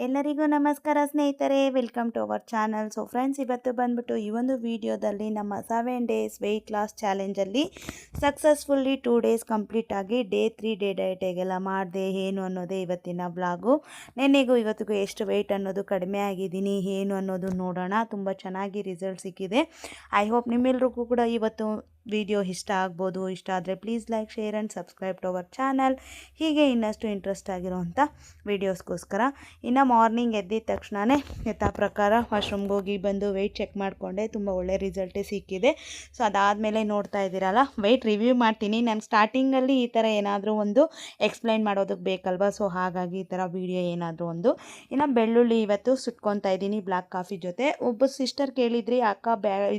ಎಲ್ಲರಿಗೂ ನಮಸ್ಕಾರ ಸ್ನೇಹಿತರೆ, welcome to our channel. So friends, ಇವತ್ತು ಬಂದ್ಬಿಟ್ಟು ಈ ಒಂದು ವಿಡಿಯೋದಲ್ಲಿ ನಮ್ಮ 7 ಡೇಸ್ ವೆಯ್ಟ್ ಲಾಸ್ ಚಾಲೆಂಜಲ್ಲಿ ಸಕ್ಸಸ್ಫುಲ್ಲಿ 2 ಡೇಸ್ ಕಂಪ್ಲೀಟ್ ಆಗಿ ಡೇ 3 ಡೇ ಡಯಟಿಗೆಲ್ಲ ಮಾಡಿದೆ ಏನು ಅನ್ನೋದೇ ಇವತ್ತಿನ ಬ್ಲಾಗು. ನೆನ್ನೆಗೂ ಇವತ್ತಿಗೂ ಎಷ್ಟು ವೆಯ್ಟ್ ಅನ್ನೋದು ಕಡಿಮೆ ಆಗಿದ್ದೀನಿ ಏನು ಅನ್ನೋದು ನೋಡೋಣ. ತುಂಬ ಚೆನ್ನಾಗಿ ರಿಸಲ್ಟ್ ಸಿಕ್ಕಿದೆ. ಐ ಹೋಪ್ ನಿಮ್ಮೆಲ್ರಿಗೂ ಕೂಡ ಇವತ್ತು ವಿಡಿಯೋ ಇಷ್ಟ ಆಗ್ಬೋದು. ಇಷ್ಟ ಆದರೆ please like, share and subscribe to our channel. ಹೀಗೆ ಇನ್ನಷ್ಟು ಇಂಟ್ರೆಸ್ಟ್ ಆಗಿರೋವಂಥ ವೀಡಿಯೋಸ್ಗೋಸ್ಕರ. ಇನ್ನು ಮಾರ್ನಿಂಗ್ ಎದ್ದಿದ ತಕ್ಷಣವೇ ಯಥಾ ಪ್ರಕಾರ ವಾಶ್ರೂಮ್ಗೆ ಹೋಗಿ ಬಂದು ವೆಯ್ಟ್ ಚೆಕ್ ಮಾಡಿಕೊಂಡೆ. ತುಂಬ ಒಳ್ಳೆ ರಿಸಲ್ಟೇ ಸಿಕ್ಕಿದೆ. ಸೊ ಅದಾದಮೇಲೆ ನೋಡ್ತಾ ಇದ್ದೀರಲ್ಲ, ವೆಯ್ಟ್ ರಿವ್ಯೂ ಮಾಡ್ತೀನಿ. ನಾನು ಸ್ಟಾರ್ಟಿಂಗಲ್ಲಿ ಈ ಥರ ಏನಾದರೂ ಒಂದು ಎಕ್ಸ್ಪ್ಲೈನ್ ಮಾಡೋದಕ್ಕೆ ಬೇಕಲ್ವ, ಸೊ ಹಾಗಾಗಿ ಈ ಥರ ವೀಡಿಯೋ ಏನಾದರೂ ಒಂದು. ಇನ್ನು ಬೆಳ್ಳುಳ್ಳಿ ಇವತ್ತು ಸುಟ್ಕೊತಾ ಇದ್ದೀನಿ ಬ್ಲ್ಯಾಕ್ ಕಾಫಿ ಜೊತೆ. ಒಬ್ಬ ಸಿಸ್ಟರ್ ಕೇಳಿದ್ರಿ, ಅಕ್ಕ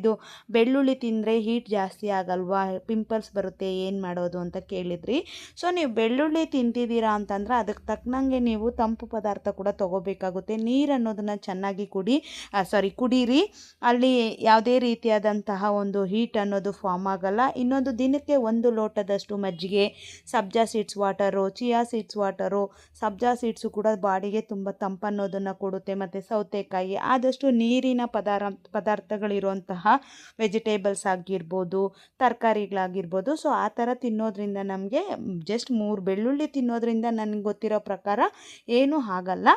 ಇದು ಬೆಳ್ಳುಳ್ಳಿ ತಿಂದರೆ ಹೀಟ್ ಜಾಸ್ತಿ ಆಗಲ್ವಾ, ಪಿಂಪಲ್ಸ್ ಬರುತ್ತೆ, ಏನು ಮಾಡೋದು ಅಂತ ಕೇಳಿದ್ರಿ. ಸೊ ನೀವು ಬೆಳ್ಳುಳ್ಳಿ ತಿಂತಿದ್ದೀರಾ ಅಂತಂದರೆ ಅದಕ್ಕೆ ತಕ್ಕನಂಗೆ ನೀವು ತಂಪು ಪದಾರ್ಥ ಕೂಡ ತೊಗೋಬೇಕಾಗುತ್ತೆ. ನೀರು ಅನ್ನೋದನ್ನು ಚೆನ್ನಾಗಿ ಕುಡೀರಿ. ಅಲ್ಲಿ ಯಾವುದೇ ರೀತಿಯಾದಂತಹ ಒಂದು ಹೀಟ್ ಅನ್ನೋದು ಫಾರ್ಮ್ ಆಗಲ್ಲ. ಇನ್ನೊಂದು, ದಿನಕ್ಕೆ 1 ಲೋಟದಷ್ಟು ಮಜ್ಜಿಗೆ, sabja seeds water, chia seeds water. Sabja seeds ಕೂಡ ಬಾಡಿಗೆ ತುಂಬ ತಂಪನ್ನೋದನ್ನು ಕೊಡುತ್ತೆ. ಮತ್ತು ಸೌತೆಕಾಯಿ, ಆದಷ್ಟು ನೀರಿನ ಪದಾರ್ಥಗಳಿರುವಂತಹ ವೆಜಿಟೇಬಲ್ಸ್ ಆಗಿರ್ಬೋದು, ತರಕಾರಿಗಳಾಗಿರ್ಬೋದು. ಸೊ ಆ ಥರ ತಿನ್ನೋದ್ರಿಂದ ನಮಗೆ ಜಸ್ಟ್ 3 ಬೆಳ್ಳುಳ್ಳಿ ತಿನ್ನೋದ್ರಿಂದ ನನಗೆ ಗೊತ್ತಿರೋ ಪ್ರಕಾರ ಏನೂ ಆಗಲ್ಲ.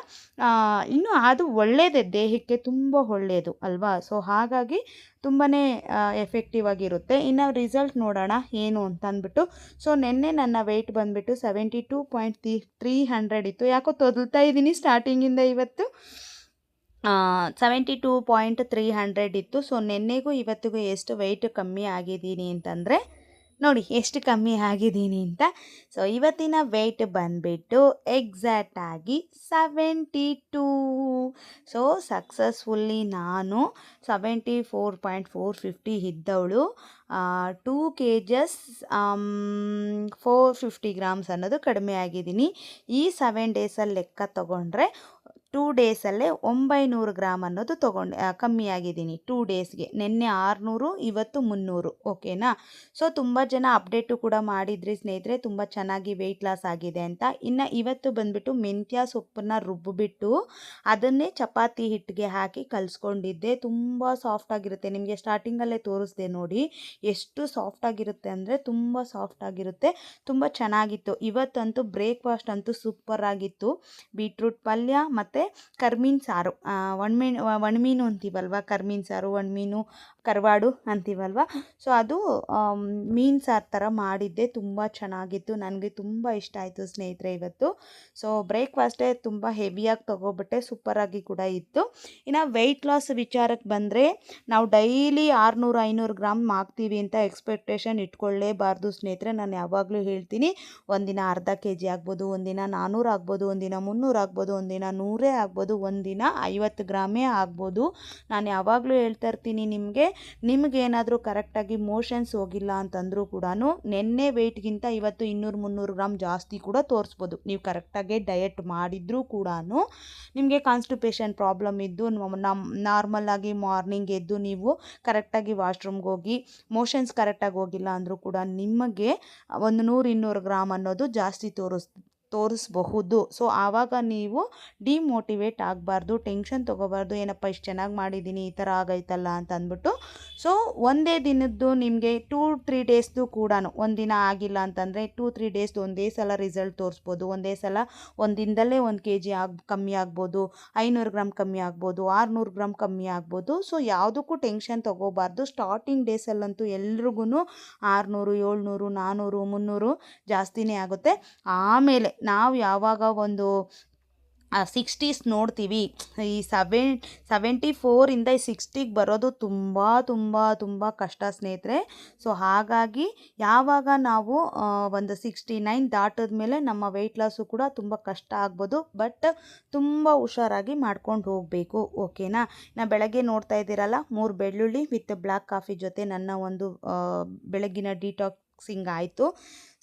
ಇನ್ನು ಅದು ಒಳ್ಳೆಯದೇ, ದೇಹಕ್ಕೆ ತುಂಬ ಒಳ್ಳೆಯದು ಅಲ್ವಾ. ಸೊ ಹಾಗಾಗಿ ತುಂಬಾ ಎಫೆಕ್ಟಿವ್ ಆಗಿರುತ್ತೆ. ಇನ್ನು ರಿಸಲ್ಟ್ ನೋಡೋಣ ಏನು ಅಂತ ಅಂದ್ಬಿಟ್ಟು. ಸೊ ನಿನ್ನೆ ನನ್ನ ವೆಯ್ಟ್ ಬಂದುಬಿಟ್ಟು 72.300 ಇತ್ತು. ಯಾಕೋ ತೊದಲ್ತಾ ಇದ್ದೀನಿ ಸ್ಟಾರ್ಟಿಂಗಿಂದ. ಇವತ್ತು 72.300 ಇತ್ತು. ಸೊ ನಿನ್ನೆಗೂ ಇವತ್ತಿಗೂ ಎಷ್ಟು ವೆಯ್ಟ್ ಕಮ್ಮಿ ಆಗಿದ್ದೀನಿ ಅಂತಂದರೆ ನೋಡಿ ಎಷ್ಟು ಕಮ್ಮಿ ಆಗಿದ್ದೀನಿ ಅಂತ. ಸೊ ಇವತ್ತಿನ ವೆಯ್ಟ್ ಬಂದುಬಿಟ್ಟು ಎಕ್ಸಾಕ್ಟಾಗಿ 72. ಸೊ ಸಕ್ಸಸ್ಫುಲ್ಲಿ ನಾನು 74.450 ಇದ್ದವಳು 2 kgs 450 ಗ್ರಾಮ್ಸ್ ಅನ್ನೋದು ಕಡಿಮೆ ಆಗಿದ್ದೀನಿ. ಈ 7 ಡೇಸಲ್ಲಿ ಲೆಕ್ಕ ತೊಗೊಂಡ್ರೆ 2 ಡೇಸಲ್ಲೇ 900 ಗ್ರಾಮ್ ಅನ್ನೋದು ಕಮ್ಮಿ ಆಗಿದ್ದೀನಿ 2 ಡೇಸ್ಗೆ. ನಿನ್ನೆ 600, ಇವತ್ತು 300. ಓಕೆನಾ. ಸೊ ತುಂಬ ಜನ ಅಪ್ಡೇಟು ಕೂಡ ಮಾಡಿದ್ರಿ ಸ್ನೇಹಿತರೆ, ತುಂಬ ಚೆನ್ನಾಗಿ ವೆಯ್ಟ್ ಲಾಸ್ ಆಗಿದೆ ಅಂತ. ಇನ್ನು ಇವತ್ತು ಬಂದುಬಿಟ್ಟು ಮೆಂತ್ಯ ಸೊಪ್ಪನ್ನು ರುಬ್ಬಿಬಿಟ್ಟು ಅದನ್ನೇ ಚಪಾತಿ ಹಿಟ್ಟಿಗೆ ಹಾಕಿ ಕಲಿಸ್ಕೊಂಡಿದ್ದೆ. ತುಂಬ ಸಾಫ್ಟಾಗಿರುತ್ತೆ. ನಿಮಗೆ ಸ್ಟಾರ್ಟಿಂಗಲ್ಲೇ ತೋರಿಸ್ದೆ ನೋಡಿ ಎಷ್ಟು ಸಾಫ್ಟಾಗಿರುತ್ತೆ ಅಂದರೆ ತುಂಬ ಸಾಫ್ಟಾಗಿರುತ್ತೆ. ತುಂಬ ಚೆನ್ನಾಗಿತ್ತು. ಇವತ್ತಂತೂ ಬ್ರೇಕ್ಫಾಸ್ಟ್ ಅಂತೂ ಸೂಪರ್ ಆಗಿತ್ತು. ಬೀಟ್ರೂಟ್ ಪಲ್ಯ ಮತ್ತು ಕರ್ಮೀನ್ ಸಾರು, ಒಣಮೀನು ಅಂತೀವಲ್ವ, ಕರ್ಮೀನ್ ಸಾರು, ಒಣಮೀನು, ಕರ್ವಾಡು ಅಂತೀವಲ್ವ. ಸೊ ಅದು ಮೀನು ಸಾರು ಥರ ಮಾಡಿದ್ದೆ. ತುಂಬ ಚೆನ್ನಾಗಿತ್ತು. ನನಗೆ ತುಂಬ ಇಷ್ಟ ಆಯಿತು ಸ್ನೇಹಿತರೆ ಇವತ್ತು. ಸೊ ಬ್ರೇಕ್ಫಾಸ್ಟೇ ತುಂಬ ಹೆವಿಯಾಗಿ ತೊಗೊಬಿಟ್ಟೆ. ಸೂಪರಾಗಿ ಕೂಡ ಇತ್ತು. ಇನ್ನು ವೆಯ್ಟ್ ಲಾಸ್ ವಿಚಾರಕ್ಕೆ ಬಂದರೆ, ನಾವು ಡೈಲಿ 600-500 ಗ್ರಾಮ್ ಆಗ್ತೀವಿ ಅಂತ ಎಕ್ಸ್ಪೆಕ್ಟೇಷನ್ ಇಟ್ಕೊಳ್ಳೇಬಾರ್ದು ಸ್ನೇಹಿತರೆ. ನಾನು ಯಾವಾಗಲೂ ಹೇಳ್ತೀನಿ, ಒಂದಿನ ಅರ್ಧ kg ಆಗ್ಬೋದು, ಒಂದಿನ 400 ಆಗ್ಬೋದು, ಒಂದಿನ 300 ಆಗ್ಬೋದು, ಒಂದಿನ 100 ಆಗ್ಬೋದು, ಒಂದಿನ 50 ಗ್ರಾಮೇ ಆಗ್ಬೋದು. ನಾನು ಯಾವಾಗಲೂ ಹೇಳ್ತಾ ಇರ್ತೀನಿ, ನಿಮಗೇನಾದರೂ ಕರೆಕ್ಟಾಗಿ ಮೋಷನ್ಸ್ ಹೋಗಿಲ್ಲ ಅಂತಂದರೂ ಕೂಡ ನೆನ್ನೆ ವೆಯ್ಟ್ಗಿಂತ ಇವತ್ತು 200-300 ಗ್ರಾಮ್ ಜಾಸ್ತಿ ಕೂಡ ತೋರಿಸ್ಬೋದು. ನೀವು ಕರೆಕ್ಟಾಗಿ ಡಯಟ್ ಮಾಡಿದ್ರೂ ಕೂಡ ನಿಮಗೆ ಕಾನ್ಸ್ಟಿಪೇಷನ್ ಪ್ರಾಬ್ಲಮ್ ಇದ್ದು ನಾರ್ಮಲಾಗಿ ಮಾರ್ನಿಂಗ್ ಎದ್ದು ನೀವು ಕರೆಕ್ಟಾಗಿ ವಾಶ್ರೂಮ್ಗೆ ಹೋಗಿ ಮೋಷನ್ಸ್ ಕರೆಕ್ಟಾಗಿ ಹೋಗಿಲ್ಲ ಅಂದರೂ ಕೂಡ ನಿಮಗೆ ಒಂದು 100-200 ಗ್ರಾಮ್ ಅನ್ನೋದು ಜಾಸ್ತಿ ತೋರಿಸಬಹುದು. ಸೊ ಆವಾಗ ನೀವು ಡಿಮೋಟಿವೇಟ್ ಆಗಬಾರ್ದು, ಟೆನ್ಷನ್ ತೊಗೋಬಾರ್ದು. ಏನಪ್ಪ ಇಷ್ಟು ಚೆನ್ನಾಗಿ ಮಾಡಿದ್ದೀನಿ, ಈ ಥರ ಆಗೈತಲ್ಲ ಅಂತ ಅಂದ್ಬಿಟ್ಟು. ಸೊ ಒಂದೇ ದಿನದ್ದು ನಿಮಗೆ 2-3 ಡೇಸ್ದು ಕೂಡ, ಒಂದಿನ ಆಗಿಲ್ಲ ಅಂತಂದರೆ 2-3 ಡೇಸ್ದು ಒಂದೇ ಸಲ ರಿಸಲ್ಟ್ ತೋರಿಸ್ಬೋದು. ಒಂದೇ ಸಲ ಒಂದಿನದಲ್ಲೇ 1 kg ಕಮ್ಮಿ ಆಗ್ಬೋದು, 500 ಗ್ರಾಮ್ ಕಮ್ಮಿ ಆಗ್ಬೋದು, 600 ಗ್ರಾಮ್ ಕಮ್ಮಿ ಆಗ್ಬೋದು. ಸೊ ಯಾವುದಕ್ಕೂ ಟೆನ್ಷನ್ ತೊಗೋಬಾರ್ದು. ಸ್ಟಾರ್ಟಿಂಗ್ ಡೇಸಲ್ಲಂತೂ ಎಲ್ರಿಗೂ 600, 700, 400, 300 ಜಾಸ್ತಿನೇ ಆಗುತ್ತೆ. ಆಮೇಲೆ ನಾವು ಯಾವಾಗ ಒಂದು 60s ನೋಡ್ತೀವಿ, ಈ 74ಇಂದ 60ಗೆ ಬರೋದು ತುಂಬ ತುಂಬ ತುಂಬ ಕಷ್ಟ ಸ್ನೇಹಿತರೆ. ಸೊ ಹಾಗಾಗಿ ಯಾವಾಗ ನಾವು ಒಂದು 69 ದಾಟಿದ ಮೇಲೆ ನಮ್ಮ ವೆಯ್ಟ್ ಲಾಸು ಕೂಡ ತುಂಬ ಕಷ್ಟ ಆಗ್ಬೋದು. ಬಟ್ ತುಂಬ ಹುಷಾರಾಗಿ ಮಾಡ್ಕೊಂಡು ಹೋಗಬೇಕು. ಓಕೆನಾ. ನಾ ಬೆಳಗ್ಗೆ ನೋಡ್ತಾ ಇದ್ದೀರಲ್ಲ, 3 ಬೆಳ್ಳುಳ್ಳಿ ವಿತ್ ಬ್ಲ್ಯಾಕ್ ಕಾಫಿ ಜೊತೆ ನನ್ನ ಒಂದು ಬೆಳಗ್ಗಿನ ಡಿಟಾಕ್ಸಿಂಗ್ ಆಯಿತು.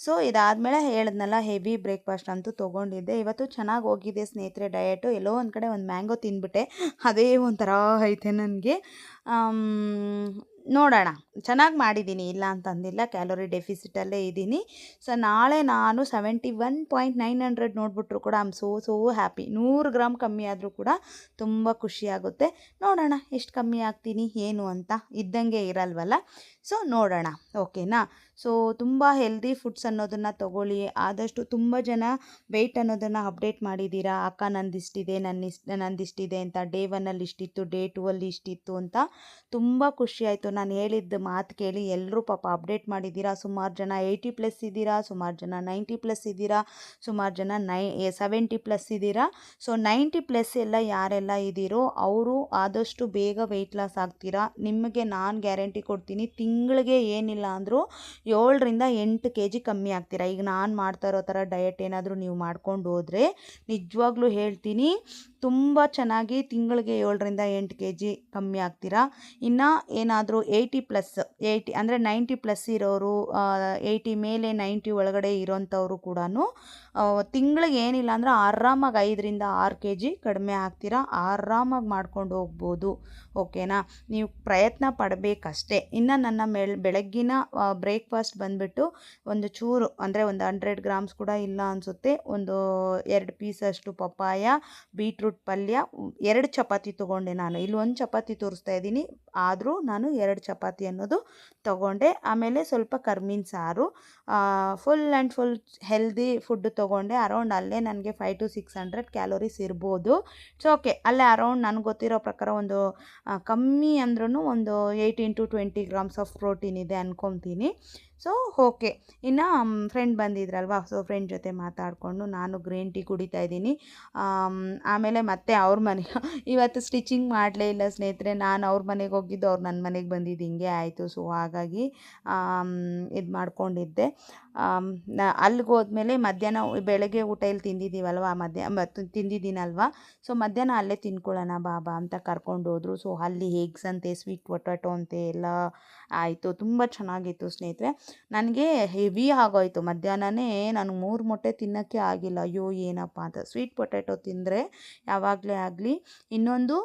ಸೊ ಇದಾದಮೇಲೆ ಹೇಳಿದ್ನಲ್ಲ, ಹೆವಿ ಬ್ರೇಕ್ಫಾಸ್ಟ್ ಅಂತೂ ತೊಗೊಂಡಿದ್ದೆ. ಇವತ್ತು ಚೆನ್ನಾಗಿ ಹೋಗಿದೆ ಸ್ನೇಹಿತರೆ ಡಯಟು. ಎಲ್ಲೋ ಒಂದು ಕಡೆ ಒಂದು ಮ್ಯಾಂಗೋ ತಿಂದ್ಬಿಟ್ಟೆ, ಅದೇ ಒಂಥರ ಐತೆ ನನಗೆ. ನೋಡೋಣ. ಚೆನ್ನಾಗಿ ಮಾಡಿದ್ದೀನಿ, ಇಲ್ಲ ಅಂತಂದಿಲ್ಲ. ಕ್ಯಾಲೋರಿ ಡೆಫಿಸಿಟಲ್ಲೇ ಇದ್ದೀನಿ. ಸೊ ನಾಳೆ ನಾನು 71.900 ನೋಡಿಬಿಟ್ರು ಕೂಡ I am so happy. 100 gram ಕಮ್ಮಿ ಆದರೂ ಕೂಡ ತುಂಬ ಖುಷಿಯಾಗುತ್ತೆ. ನೋಡೋಣ ಎಷ್ಟು ಕಮ್ಮಿ ಆಗ್ತೀನಿ ಏನು ಅಂತ, ಇದ್ದಂಗೆ ಇರಲ್ವಲ್ಲ. ಸೊ ನೋಡೋಣ, ಓಕೆನಾ. ಸೊ ತುಂಬ ಹೆಲ್ದಿ ಫುಡ್ಸ್ ಅನ್ನೋದನ್ನು ತೊಗೊಳ್ಳಿ. ಆದಷ್ಟು ತುಂಬ ಜನ ವೆಯ್ಟ್ ಅನ್ನೋದನ್ನು ಅಪ್ಡೇಟ್ ಮಾಡಿದ್ದೀರಾ. ಅಕ್ಕ ನಂದಿಷ್ಟಿದೆ, ನಂದಿಷ್ಟಿದೆ ಅಂತ. ಡೇ 1ಅಲ್ಲಿ ಇಷ್ಟಿತ್ತು, ಡೇ 2ಅಲ್ಲಿ ಇಷ್ಟಿತ್ತು ಅಂತ. ತುಂಬ ಖುಷಿ ಆಯಿತು ನಾನು ಹೇಳಿದ್ದ ಮಾತು ಕೇಳಿ. ಎಲ್ಲರೂ ಪಾಪ ಅಪ್ಡೇಟ್ ಮಾಡಿದ್ದೀರಾ. ಸುಮಾರು ಜನ 80+ ಇದ್ದೀರಾ, ಸುಮಾರು ಜನ 90+ ಇದ್ದೀರಾ, ಸುಮಾರು ಜನ 70+ ಇದ್ದೀರಾ. ಸೊ 90+ ಎಲ್ಲ ಯಾರೆಲ್ಲ ಇದ್ದೀರೋ ಅವರು ಆದಷ್ಟು ಬೇಗ ವೆಯ್ಟ್ ಲಾಸ್ ಆಗ್ತೀರಾ. ನಿಮಗೆ ನಾನು ಗ್ಯಾರಂಟಿ ಕೊಡ್ತೀನಿ, ತಿಂಗಳಿಗೆ ಏನಿಲ್ಲ ಅಂದರೂ 7ರಿಂದ 8 kg ಕಮ್ಮಿ ಆಗ್ತೀರಾ. ಈಗ ನಾನು ಮಾಡ್ತಾ ಇರೋ ಥರ ಡಯಟ್ ಏನಾದರೂ ನೀವು ಮಾಡ್ಕೊಂಡು ಹೋದರೆ ನಿಜವಾಗ್ಲೂ ಹೇಳ್ತೀನಿ, ತುಂಬ ಚೆನ್ನಾಗಿ ತಿಂಗಳಿಗೆ 7ರಿಂದ 8 kg ಕಮ್ಮಿ ಆಗ್ತೀರಾ. ಇನ್ನು ಏನಾದರೂ 80+ ಅಂದರೆ 90+ ಇರೋರು, 80 ಮೇಲೆ 90 ಒಳಗಡೆ ಇರೋಂಥವ್ರು ಕೂಡ ತಿಂಗಳಿಗೆ ಏನಿಲ್ಲ ಅಂದರೆ ಆರಾಮಾಗಿ 5ರಿಂದ 6 kg ಕಡಿಮೆ ಆಗ್ತೀರಾ. ಆರಾಮಾಗಿ ಮಾಡ್ಕೊಂಡು ಹೋಗ್ಬೋದು, ಓಕೆನಾ. ನೀವು ಪ್ರಯತ್ನ ಪಡಬೇಕಷ್ಟೇ. ಇನ್ನು ನನ್ನ ಬೆಳಗ್ಗಿನ ಬ್ರೇಕ್ಫಾಸ್ಟ್ ಬಂದುಬಿಟ್ಟು ಒಂದು ಚೂರು ಅಂದರೆ ಒಂದು 100 ಗ್ರಾಮ್ಸ್ ಕೂಡ ಇಲ್ಲ ಅನಿಸುತ್ತೆ, ಒಂದು 2 ಪೀಸಷ್ಟು ಪಪ್ಪಾಯ, ಬೀಟ್ರೂಟ್ ಪಲ್ಯ, 2 ಚಪಾತಿ ತೊಗೊಂಡೆ ನಾನು. ಇಲ್ಲಿ 1 ಚಪಾತಿ ತೋರಿಸ್ತಾ ಇದ್ದೀನಿ, ಆದರೂ ನಾನು 2 ಚಪಾತಿ ಅನ್ನೋದು ತೊಗೊಂಡೆ. ಆಮೇಲೆ ಸ್ವಲ್ಪ ಕರ್ಮೀನ್ ಸಾರು, full and full healthy food ತೊಗೊಂಡೆ. ಅರೌಂಡ್ ಅಲ್ಲೇ ನನಗೆ 500 to 600 ಕ್ಯಾಲೋರೀಸ್ ಇರ್ಬೋದು. ಸೊ ಓಕೆ, ಅಲ್ಲೇ ಅರೌಂಡ್ ನನಗೆ ಗೊತ್ತಿರೋ ಪ್ರಕಾರ ಒಂದು ಕಮ್ಮಿ ಅಂದ್ರೂ ಒಂದು 18 to 20 ಗ್ರಾಮ್ಸ್ ಆಫ್ ಪ್ರೋಟೀನ್ ಇದೆ ಅನ್ಕೊತೀನಿ. So okay. ಇನ್ನು ಫ್ರೆಂಡ್ ಬಂದಿದ್ರಲ್ವ, ಸೊ ಫ್ರೆಂಡ್ ಜೊತೆ ಮಾತಾಡಿಕೊಂಡು ನಾನು ಗ್ರೀನ್ ಟೀ ಕುಡಿತಾ ಇದ್ದೀನಿ. ಆಮೇಲೆ ಮತ್ತೆ ಅವ್ರ ಮನೆಗೆ ಇವತ್ತು ಸ್ಟಿಚಿಂಗ್ ಮಾಡಲೇ ಇಲ್ಲ ಸ್ನೇಹಿತರೆ. ನಾನು ಅವ್ರ ಮನೆಗೆ ಹೋಗಿದ್ದು, ಅವ್ರು ನನ್ನ ಮನೆಗೆ ಬಂದಿದ್ದು, ಹಿಂಗೆ ಆಯಿತು. ಸೊ ಹಾಗಾಗಿ ಇದು ಮಾಡ್ಕೊಂಡಿದ್ದೆ. ಅಲ್ಲಿಗೆ ಹೋದ್ಮೇಲೆ ಮಧ್ಯಾಹ್ನ ಬೆಳಗ್ಗೆ ಊಟ ಇಲ್ಲಿ ತಿಂದಿದ್ದೀವಲ್ವ, ತಿಂದಿದ್ದೀನಲ್ವ. ಸೊ ಮಧ್ಯಾಹ್ನ ಅಲ್ಲೇ ತಿನ್ಕೊಳ್ಳೋಣ ಬಾಬಾ ಅಂತ ಕರ್ಕೊಂಡು ಹೋದರು. ಸೊ ಅಲ್ಲಿ ಎಗ್ಸ್ ಅಂತೆ, ಸ್ವೀಟ್ ಪೊಟ್ಯಾಟೊ ಅಂತೆ ಎಲ್ಲ ಆಯಿತು. ತುಂಬ ಚೆನ್ನಾಗಿತ್ತು ಸ್ನೇಹಿತರೆ. ನನಗೆ ಹೆವಿ ಆಗೋಯ್ತು ಮಧ್ಯಾಹ್ನನೇ. ನನಗೆ 3 ಮೊಟ್ಟೆ ತಿನ್ನೋಕ್ಕೆ ಆಗಿಲ್ಲ. ಅಯ್ಯೋ ಏನಪ್ಪ ಅಂತ. ಸ್ವೀಟ್ ಪೊಟ್ಯಾಟೊ ತಿಂದರೆ ಯಾವಾಗಲೇ ಆಗಲಿ. ಇನ್ನೊಂದು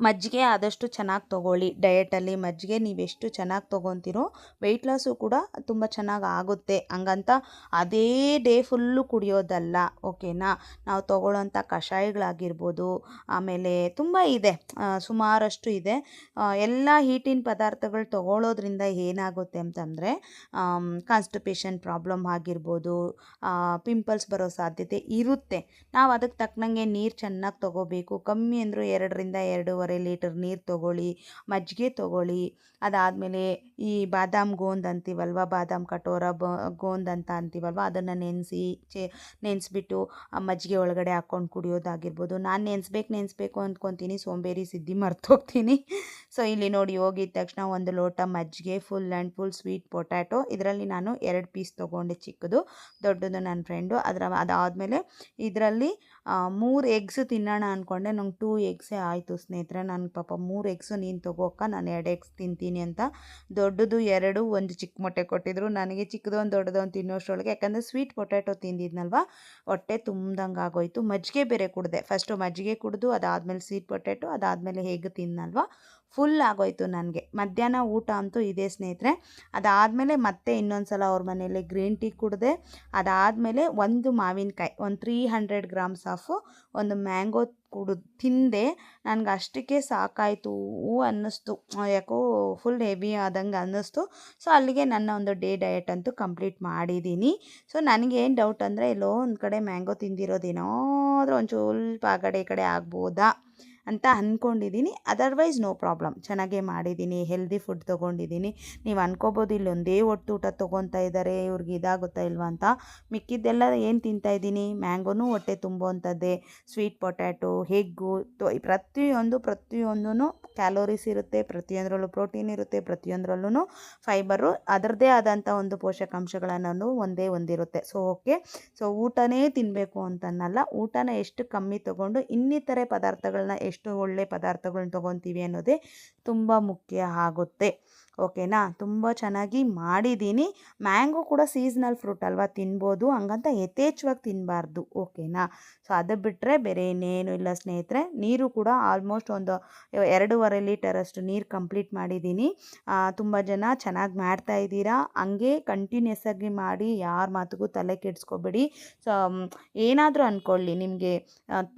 ಮಜ್ಜಿಗೆ ಆದಷ್ಟು ಚೆನ್ನಾಗಿ ತೊಗೊಳ್ಳಿ. ಡಯಟಲ್ಲಿ ಮಜ್ಜಿಗೆ ನೀವೆಷ್ಟು ಚೆನ್ನಾಗಿ ತೊಗೊತೀರೋ ವೆಯ್ಟ್ ಲಾಸು ಕೂಡ ತುಂಬ ಚೆನ್ನಾಗಿ ಆಗುತ್ತೆ. ಹಂಗಂತ ಅದೇ ಡೇ ಫುಲ್ಲು ಕುಡಿಯೋದಲ್ಲ, ಓಕೆನಾ. ನಾವು ತೊಗೊಳ್ಳೋಂಥ ಕಷಾಯಗಳಾಗಿರ್ಬೋದು, ಆಮೇಲೆ ತುಂಬ ಇದೆ, ಸುಮಾರಷ್ಟು ಇದೆ. ಎಲ್ಲ ಹೀಟಿನ ಪದಾರ್ಥಗಳು ತೊಗೊಳ್ಳೋದ್ರಿಂದ ಏನಾಗುತ್ತೆ ಅಂತಂದರೆ ಕಾನ್ಸ್ಟಿಪೇಷನ್ ಪ್ರಾಬ್ಲಮ್ ಆಗಿರ್ಬೋದು, ಪಿಂಪಲ್ಸ್ ಬರೋ ಸಾಧ್ಯತೆ ಇರುತ್ತೆ. ನಾವು ಅದಕ್ಕೆ ತಕ್ಕನಂಗೆ ನೀರು ಚೆನ್ನಾಗಿ ತೊಗೋಬೇಕು. ಕಮ್ಮಿ ಅಂದರೂ 2ರಿಂದ 2.5 ಲೀಟರ್ ನೀರು ತೊಗೊಳ್ಳಿ. ಮಜ್ಜಿಗೆ ತೊಗೊಳ್ಳಿ. ಅದಾದಮೇಲೆ ಈ ಬಾದಾಮ್ ಗೋಂದ್ ಅಂತೀವಲ್ವ, ಬಾದಾಮ್ ಕಟೋರ ಗೋಂದ್ ಅಂತ ಅಂತೀವಲ್ವ, ಅದನ್ನು ನೆನೆಸ್ಬಿಟ್ಟು ಆ ಮಜ್ಜಿಗೆ ಒಳಗಡೆ ಹಾಕ್ಕೊಂಡು ಕುಡಿಯೋದಾಗಿರ್ಬೋದು. ನಾನು ನೆನೆಸ್ಬೇಕು ಅಂದ್ಕೊತೀನಿ, ಸೋಂಬೇರಿ ಸಿದ್ಧಿ ಮರ್ತೋಗ್ತೀನಿ. ಸೊ ಇಲ್ಲಿ ನೋಡಿ, ಹೋಗಿದ ತಕ್ಷಣ 1 ಲೋಟ ಮಜ್ಜಿಗೆ, full and full sweet potato. ಇದರಲ್ಲಿ ನಾನು 2 ಪೀಸ್ ತೊಗೊಂಡೆ, ಚಿಕ್ಕದು, ದೊಡ್ಡದು ನನ್ನ ಫ್ರೆಂಡು. ಅದಾದಮೇಲೆ ಇದರಲ್ಲಿ 3 ಎಗ್ಸ್ ತಿನ್ನೋಣ ಅಂದ್ಕೊಂಡೆ. ನಂಗೆ 2 ಎಗ್ಸೇ ಆಯಿತು ಸ್ನೇಹಿತರೆ. ನನಗೆ ಪಾಪ 3 ಎಗ್ಸು ನೀನು ತೊಗೋಕ್ಕ, ನಾನು 2 ಎಗ್ಸ್ ತಿಂತೀನಿ ಅಂತ ದೊಡ್ಡದು 2, 1 ಚಿಕ್ಕ ಮೊಟ್ಟೆ ಕೊಟ್ಟಿದ್ರು ನನಗೆ. ಚಿಕ್ಕದೊಂದು ದೊಡ್ಡದೊಂದು ತಿನ್ನೋಷ್ಟರೊಳಗೆ, ಯಾಕಂದರೆ ಸ್ವೀಟ್ ಪೊಟ್ಯಾಟೊ ತಿಂದಿದ್ನಲ್ವ, ಹೊಟ್ಟೆ ತುಂಬ್ದಂಗೆ ಆಗೋಯ್ತು. ಮಜ್ಜಿಗೆ ಬೇರೆ ಕುಡಿದೆ. ಫಸ್ಟು ಮಜ್ಜಿಗೆ ಕುಡಿದು ಅದಾದಮೇಲೆ ಸ್ವೀಟ್ ಪೊಟ್ಯಾಟೊ, ಅದಾದಮೇಲೆ ಹೇಗೆ ತಿನ್ನಲ್ವ, ಫುಲ್ ಆಗೋಯ್ತು ನನಗೆ. ಮಧ್ಯಾಹ್ನ ಊಟ ಅಂತೂ ಇದೆ ಸ್ನೇಹಿತರೆ. ಅದಾದಮೇಲೆ ಮತ್ತೆ ಇನ್ನೊಂದು ಸಲ ಅವ್ರ ಮನೆಯಲ್ಲಿ ಗ್ರೀನ್ ಟೀ ಕುಡಿದೆ. ಅದಾದಮೇಲೆ ಒಂದು ಮಾವಿನಕಾಯಿ, ಒಂದು 300 ಗ್ರಾಮ್ಸ್ ಆಫು ಒಂದು ಮ್ಯಾಂಗೋ ತಿಂದೆ. ನನಗೆ ಅಷ್ಟಕ್ಕೆ ಸಾಕಾಯಿತು ಅನ್ನಿಸ್ತು, ಯಾಕೋ ಫುಲ್ ಹೆವಿ ಆದಂಗೆ ಅನ್ನಿಸ್ತು. ಸೊ ಅಲ್ಲಿಗೆ ನನ್ನ ಒಂದು ಡೇ ಡಯಟ್ ಅಂತೂ ಕಂಪ್ಲೀಟ್ ಮಾಡಿದ್ದೀನಿ. ಸೊ ನನಗೇನು ಡೌಟ್ ಅಂದರೆ, ಎಲ್ಲೋ ಒಂದು ಕಡೆ ಮ್ಯಾಂಗೋ ತಿಂದಿರೋದೇನಾದರೂ ಒಂದು ಸ್ವಲ್ಪ ಆ ಕಡೆ ಈ ಕಡೆ ಆಗ್ಬೋದಾ ಅಂತ ಅಂದ್ಕೊಂಡಿದ್ದೀನಿ. ಅದರ್ವೈಸ್ ನೋ ಪ್ರಾಬ್ಲಮ್, ಚೆನ್ನಾಗೇ ಮಾಡಿದ್ದೀನಿ. ಹೆಲ್ದಿ ಫುಡ್ ತೊಗೊಂಡಿದ್ದೀನಿ. ನೀವು ಅನ್ಕೋಬೋದು ಇಲ್ಲಿ ಒಂದೇ ಹೊತ್ತು ಊಟ ತೊಗೊತಾ ಇದ್ದಾರೆ, ಇವ್ರಿಗೆ ಇದಾಗುತ್ತಾ ಇಲ್ವಾ ಅಂತ. ಮಿಕ್ಕಿದ್ದೆಲ್ಲ ಏನು ತಿಂತಾಯಿದ್ದೀನಿ, ಮ್ಯಾಂಗೋನೂ ಹೊಟ್ಟೆ ತುಂಬುವಂಥದ್ದೇ, ಸ್ವೀಟ್ ಪೊಟ್ಯಾಟೊ, ಎಗ್ಗು, ಪ್ರತಿಯೊಂದೂ ಕ್ಯಾಲೋರೀಸ್ ಇರುತ್ತೆ, ಪ್ರತಿಯೊಂದರಲ್ಲೂ ಪ್ರೋಟೀನ್ ಇರುತ್ತೆ, ಪ್ರತಿಯೊಂದರಲ್ಲೂ ಫೈಬರು, ಅದರದ್ದೇ ಆದಂಥ ಒಂದು ಪೋಷಕಾಂಶಗಳನ್ನು ಹೊಂದಿರುತ್ತೆ. So okay. ಸೊ ಊಟನೇ ತಿನ್ನಬೇಕು ಅಂತನ್ನಲ್ಲ, ಊಟನ ಎಷ್ಟು ಕಮ್ಮಿ ತೊಗೊಂಡು ಇನ್ನಿತರೆ ಪದಾರ್ಥಗಳನ್ನ ಎಷ್ಟು ಒಳ್ಳೆ ಪದಾರ್ಥಗಳನ್ನ ತೊಗೊತೀವಿ ಅನ್ನೋದೇ ತುಂಬ ಮುಖ್ಯ ಆಗುತ್ತೆ, ಓಕೆನಾ. ತುಂಬ ಚೆನ್ನಾಗಿ ಮಾಡಿದ್ದೀನಿ. ಮ್ಯಾಂಗೋ ಕೂಡ ಸೀಸ್ನಲ್ ಫ್ರೂಟ್ ಅಲ್ವಾ, ತಿನ್ಬೋದು, ಹಂಗಂತ ಯಥೇಚ್ಛವಾಗಿ ತಿನ್ನಬಾರ್ದು. ಓಕೆನಾ. ಸೊ ಅದು ಬಿಟ್ಟರೆ ಬೇರೆ ಇನ್ನೇನು ಇಲ್ಲ ಸ್ನೇಹಿತರೆ. ನೀರು ಕೂಡ ಆಲ್ಮೋಸ್ಟ್ ಒಂದು 2.5 ಲೀಟರಷ್ಟು ನೀರು ಕಂಪ್ಲೀಟ್ ಮಾಡಿದ್ದೀನಿ. ತುಂಬ ಜನ ಚೆನ್ನಾಗಿ ಮಾಡ್ತಾ ಇದ್ದೀರಾ. ಹಂಗೆ ಕಂಟಿನ್ಯೂಸ್ ಆಗಿ ಮಾಡಿ, ಯಾರ ಮಾತಿಗೂ ತಲೆ ಕೆಡಿಸ್ಕೋಬೇಡಿ. ಸೊ ಏನಾದರೂ ಅಂದ್ಕೊಳ್ಳಿ, ನಿಮಗೆ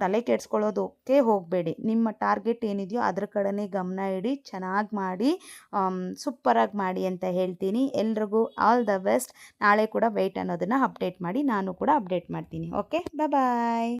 ತಲೆ ಕೆಡಿಸ್ಕೊಳ್ಳೋದಕ್ಕೆ ಹೋಗಬೇಡಿ. ನಿಮ್ಮ ಟಾರ್ಗೆಟ್ ಏನಿದೆಯೋ ಅದ್ರ ಕಡೆನೇ ಗಮನ ಇಡಿ. ಚೆನ್ನಾಗಿ ಮಾಡಿ, ಸೂಪರಾಗಿ ಮಾಡಿ ಅಂತ ಹೇಳ್ತೀನಿ. ಎಲ್ರಿಗೂ ಆಲ್ ದ ಬೆಸ್ಟ್. ನಾಳೆ ಕೂಡ ವೆಯ್ಟ್ ಅನ್ನೋದನ್ನು ಅಪ್ಡೇಟ್ ಮಾಡಿ, ನಾನು ಕೂಡ ಅಪ್ಡೇಟ್ ಮಾಡ್ತೀನಿ. ಓಕೆ, ಬಾಯ್.